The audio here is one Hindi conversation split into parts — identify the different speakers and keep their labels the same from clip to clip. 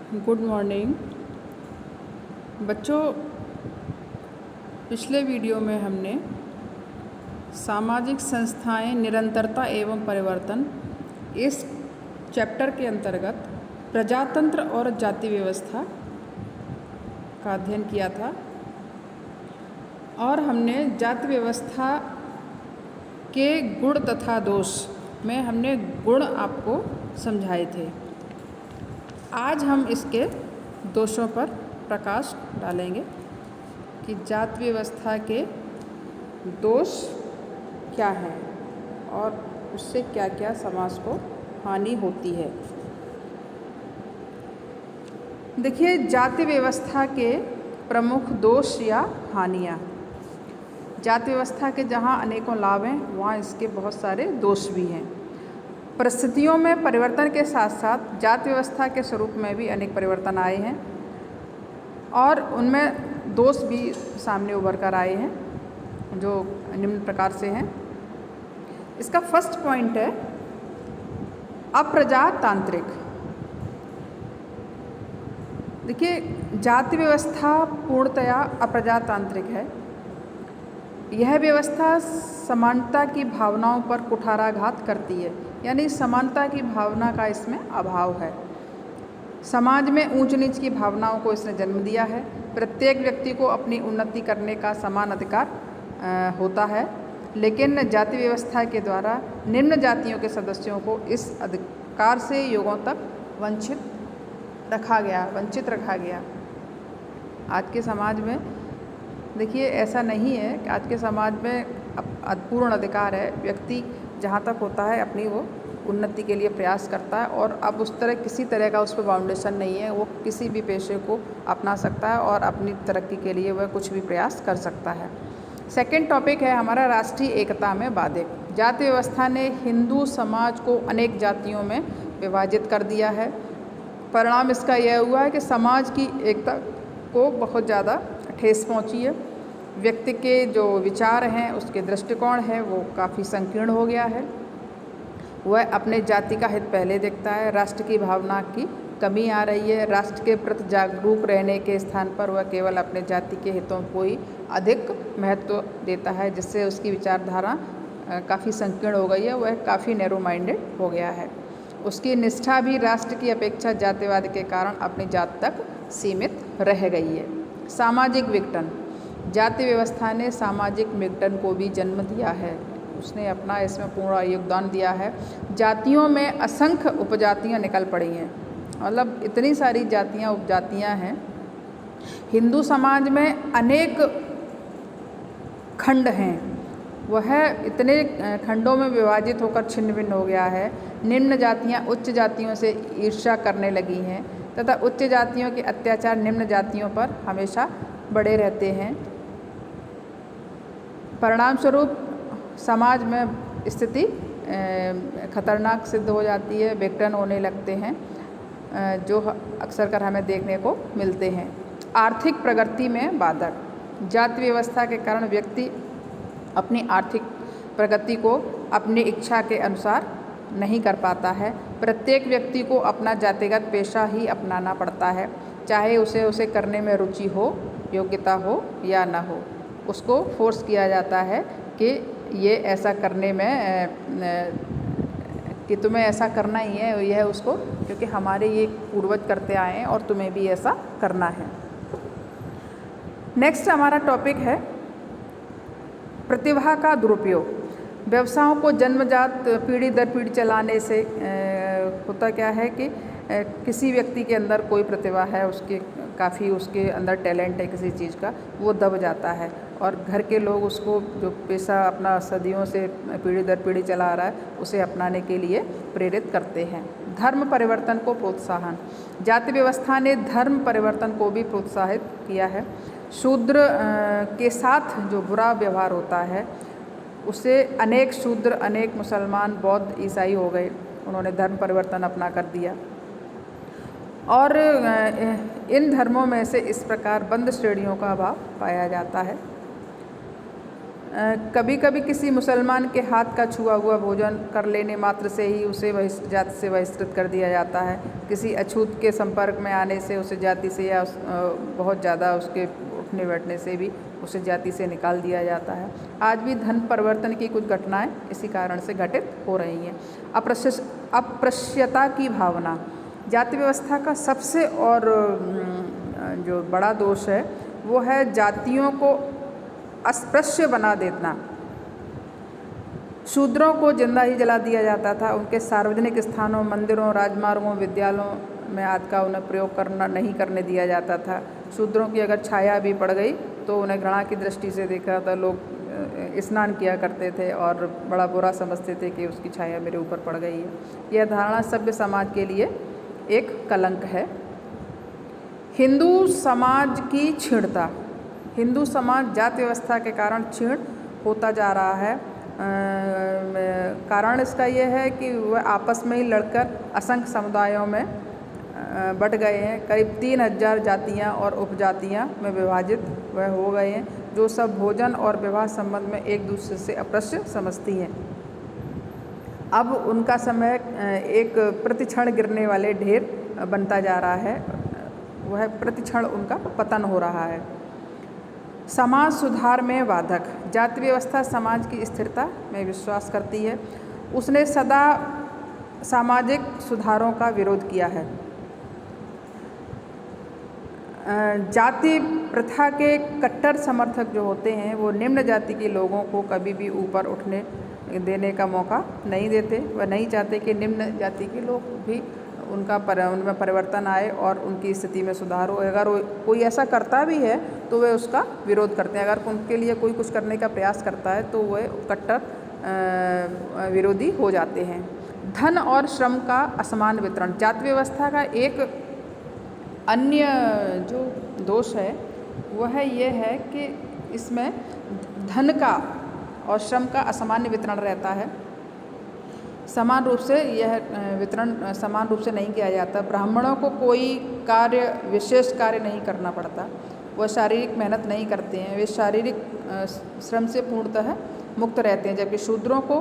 Speaker 1: गुड मॉर्निंग बच्चों। पिछले वीडियो में हमने सामाजिक संस्थाएं, निरंतरता एवं परिवर्तन इस चैप्टर के अंतर्गत प्रजातंत्र और जाति व्यवस्था का अध्ययन किया था और हमने जाति व्यवस्था के गुण तथा दोष में हमने गुण आपको समझाए थे। आज हम इसके दोषों पर प्रकाश डालेंगे कि जाति व्यवस्था के दोष क्या हैं और उससे क्या क्या समाज को हानि होती है। देखिए, जाति व्यवस्था के प्रमुख दोष या हानियाँ। जाति व्यवस्था के जहाँ अनेकों लाभ हैं, वहाँ इसके बहुत सारे दोष भी हैं। परिस्थितियों में परिवर्तन के साथ साथ जाति व्यवस्था के स्वरूप में भी अनेक परिवर्तन आए हैं और उनमें दोष भी सामने उभर कर आए हैं जो निम्न प्रकार से हैं। इसका फर्स्ट पॉइंट है अप्रजातांत्रिक। देखिए, जाति व्यवस्था पूर्णतया अप्रजातांत्रिक है। यह व्यवस्था समानता की भावनाओं पर कुठाराघात करती है, यानी समानता की भावना का इसमें अभाव है। समाज में ऊंच नीच की भावनाओं को इसने जन्म दिया है। प्रत्येक व्यक्ति को अपनी उन्नति करने का समान अधिकार होता है, लेकिन जाति व्यवस्था के द्वारा निम्न जातियों के सदस्यों को इस अधिकार से युगों तक वंचित रखा गया। आज के समाज में देखिए, ऐसा नहीं है कि आज के समाज में पूर्ण अधिकार है। व्यक्ति जहाँ तक होता है अपनी वो उन्नति के लिए प्रयास करता है और अब उस तरह किसी तरह का उस पर बाउंडेशन नहीं है। वो किसी भी पेशे को अपना सकता है और अपनी तरक्की के लिए वह कुछ भी प्रयास कर सकता है। सेकंड टॉपिक है हमारा राष्ट्रीय एकता में बाधक। जाति व्यवस्था ने हिंदू समाज को अनेक जातियों में विभाजित कर दिया है। परिणाम इसका यह हुआ है कि समाज की एकता को बहुत ज़्यादा ठेस पहुंची है। व्यक्ति के जो विचार हैं, उसके दृष्टिकोण है, वो काफ़ी संकीर्ण हो गया है। वह अपने जाति का हित पहले देखता है। राष्ट्र की भावना की कमी आ रही है। राष्ट्र के प्रति जागरूक रहने के स्थान पर वह केवल अपने जाति के हितों को ही अधिक महत्व देता है, जिससे उसकी विचारधारा काफ़ी संकीर्ण हो गई है। वह काफ़ी नैरो माइंडेड हो गया है। उसकी निष्ठा भी राष्ट्र की अपेक्षा जातिवाद के कारण अपनी जात तक सीमित रह गई है। सामाजिक विघटन। जाति व्यवस्था ने सामाजिक विघटन को भी जन्म दिया है। उसने अपना इसमें पूरा योगदान दिया है। जातियों में असंख्य उपजातियां निकल पड़ी हैं, मतलब इतनी सारी जातियां उपजातियां हैं। हिंदू समाज में अनेक खंड हैं। वह इतने खंडों में विभाजित होकर छिन्न भिन्न हो गया है। निम्न जातियां उच्च जातियों से ईर्ष्या करने लगी हैं तथा उच्च जातियों के अत्याचार निम्न जातियों पर हमेशा बढ़े रहते हैं। परिणाम स्वरूप समाज में स्थिति खतरनाक सिद्ध हो जाती है। विघटन होने लगते हैं जो अक्सर कर हमें देखने को मिलते हैं। आर्थिक प्रगति में बाधक। जाति व्यवस्था के कारण व्यक्ति अपनी आर्थिक प्रगति को अपनी इच्छा के अनुसार नहीं कर पाता है। प्रत्येक व्यक्ति को अपना जातिगत पेशा ही अपनाना पड़ता है, चाहे उसे करने में रुचि हो, योग्यता हो या ना हो। उसको फोर्स किया जाता है कि ये ऐसा करने में कि तुम्हें ऐसा करना ही है। यह उसको, क्योंकि हमारे ये पूर्वज करते आए हैं और तुम्हें भी ऐसा करना है। नेक्स्ट हमारा टॉपिक है प्रतिभा का दुरुपयोग। व्यवसायों को जन्मजात पीढ़ी दर पीढ़ी चलाने से होता क्या है कि किसी व्यक्ति के अंदर कोई प्रतिभा है, उसके अंदर टैलेंट है किसी चीज़ का, वो दब जाता है और घर के लोग उसको, जो पेशा अपना सदियों से पीढ़ी दर पीढ़ी चला रहा है, उसे अपनाने के लिए प्रेरित करते हैं। धर्म परिवर्तन को प्रोत्साहन। जाति व्यवस्था ने धर्म परिवर्तन को भी प्रोत्साहित किया है। शूद्र के साथ जो बुरा व्यवहार होता है, उससे अनेक शूद्र, अनेक मुसलमान, बौद्ध, ईसाई हो गए। उन्होंने धर्म परिवर्तन अपना कर दिया और इन धर्मों में से इस प्रकार बंद श्रेणियों का अभाव पाया जाता है। कभी कभी किसी मुसलमान के हाथ का छुआ हुआ भोजन कर लेने मात्र से ही उसे जाति से बहिष्कृत कर दिया जाता है। किसी अछूत के संपर्क में आने से उसे जाति से या बहुत ज़्यादा उसके उठने बैठने से भी उसे जाति से निकाल दिया जाता है। आज भी धन परिवर्तन की कुछ घटनाएं इसी कारण से घटित हो रही हैं। अस्पृश्यता की भावना जाति व्यवस्था का सबसे और जो बड़ा दोष है वो है जातियों को अस्पृश्य बना देना। शूद्रों को जिंदा ही जला दिया जाता था। उनके सार्वजनिक स्थानों, मंदिरों, राजमार्गों, विद्यालयों में आदि का उन्हें प्रयोग नहीं करने दिया जाता था। शूद्रों की अगर छाया भी पड़ गई तो उन्हें घृणा की दृष्टि से देखा था। लोग स्नान किया करते थे और बड़ा बुरा समझते थे कि उसकी छाया मेरे ऊपर पड़ गई है। यह धारणा सभ्य समाज के लिए एक कलंक है। हिंदू समाज की क्षीणता। हिंदू समाज जाति व्यवस्था के कारण क्षीण होता जा रहा है। कारण इसका यह है कि वह आपस में ही लड़कर असंख्य समुदायों में बट गए हैं। करीब 3000 जातियाँ और उपजातियाँ में विभाजित वह हो गए हैं, जो सब भोजन और विवाह संबंध में एक दूसरे से अप्रश्य समझती हैं। अब उनका समय एक प्रतिक्षण गिरने वाले ढेर बनता जा रहा है। वह प्रतिक्षण उनका पतन हो रहा है। समाज सुधार में बाधक। जाति व्यवस्था समाज की स्थिरता में विश्वास करती है। उसने सदा सामाजिक सुधारों का विरोध किया है। जाति प्रथा के कट्टर समर्थक जो होते हैं वो निम्न जाति के लोगों को कभी भी ऊपर उठने देने का मौका नहीं देते। वह नहीं चाहते कि निम्न जाति के लोग भी उनमें परिवर्तन आए और उनकी स्थिति में सुधार हो। अगर कोई ऐसा करता भी है तो वे उसका विरोध करते हैं। अगर उनके लिए कोई कुछ करने का प्रयास करता है तो वे कट्टर विरोधी हो जाते हैं। धन और श्रम का असमान वितरण। जाति व्यवस्था का एक अन्य जो दोष है वह ये है कि इसमें धन का और श्रम का असामान्य वितरण रहता है। समान रूप से यह वितरण समान रूप से नहीं किया जाता। ब्राह्मणों को कोई विशेष कार्य नहीं करना पड़ता। वह शारीरिक मेहनत नहीं करते हैं। वे शारीरिक श्रम से पूर्णतः मुक्त रहते हैं, जबकि शूद्रों को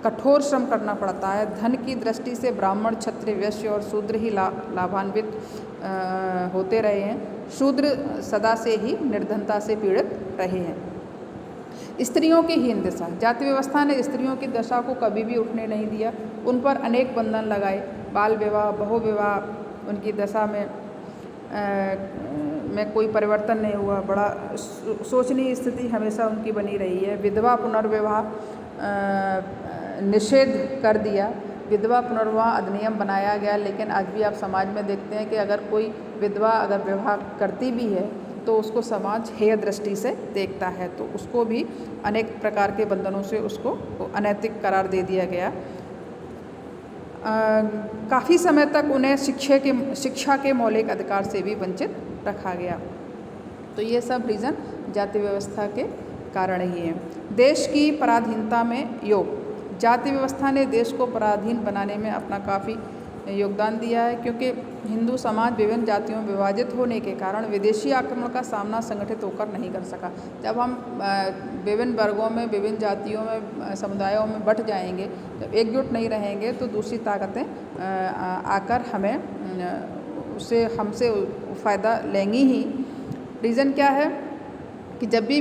Speaker 1: कठोर श्रम करना पड़ता है। धन की दृष्टि से ब्राह्मण, क्षत्रिय, वैश्य और शूद्र ही लाभान्वित होते रहे हैं। शूद्र सदा से ही निर्धनता से पीड़ित रहे हैं। स्त्रियों की हीन दशा। जाति व्यवस्था ने स्त्रियों की दशा को कभी भी उठने नहीं दिया। उन पर अनेक बंधन लगाए। बाल विवाह, बहुविवाह, उनकी दशा में कोई परिवर्तन नहीं हुआ। बड़ा शोचनीय स्थिति हमेशा उनकी बनी रही है। विधवा पुनर्विवाह निषेध कर दिया। विधवा पुनर्विवाह अधिनियम बनाया गया, लेकिन आज भी आप समाज में देखते हैं कि अगर कोई विधवा अगर विवाह करती भी है तो उसको समाज हेय दृष्टि से देखता है, तो उसको भी अनेक प्रकार के बंधनों से उसको अनैतिक करार दे दिया गया। काफ़ी समय तक उन्हें शिक्षा के मौलिक अधिकार से भी वंचित रखा गया। तो ये सब रीज़न जाति व्यवस्था के कारण ही हैं। देश की पराधीनता में योग। जाति व्यवस्था ने देश को पराधीन बनाने में अपना काफ़ी योगदान दिया है, क्योंकि हिंदू समाज विभिन्न जातियों में विभाजित होने के कारण विदेशी आक्रमण का सामना संगठित होकर नहीं कर सका। जब हम विभिन्न वर्गों में, विभिन्न जातियों में, समुदायों में बट जाएंगे, जब एकजुट नहीं रहेंगे तो दूसरी ताकतें आकर हमसे फ़ायदा लेंगी ही। रीज़न क्या है कि जब भी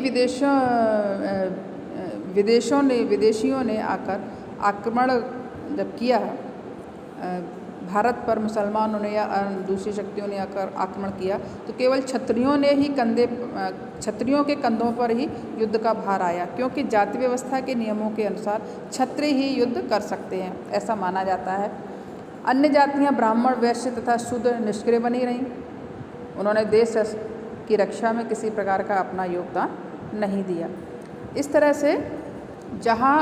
Speaker 1: विदेशियों ने आकर आक्रमण जब किया भारत पर, मुसलमानों ने या दूसरी शक्तियों ने आकर आक्रमण किया, तो केवल क्षत्रियों के कंधों पर ही युद्ध का भार आया, क्योंकि जाति व्यवस्था के नियमों के अनुसार क्षत्रिय ही युद्ध कर सकते हैं, ऐसा माना जाता है। अन्य जातियां ब्राह्मण, वैश्य तथा शूद्र निष्क्रिय बनी रहीं। उन्होंने देश की रक्षा में किसी प्रकार का अपना योगदान नहीं दिया। इस तरह से जहाँ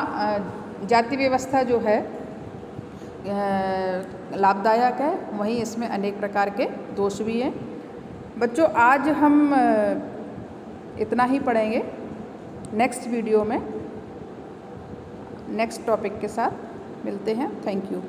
Speaker 1: जाति व्यवस्था जो है लाभदायक है, वहीं इसमें अनेक प्रकार के दोष भी हैं। बच्चों, आज हम इतना ही पढ़ेंगे। नेक्स्ट वीडियो में नेक्स्ट टॉपिक के साथ मिलते हैं। Thank you.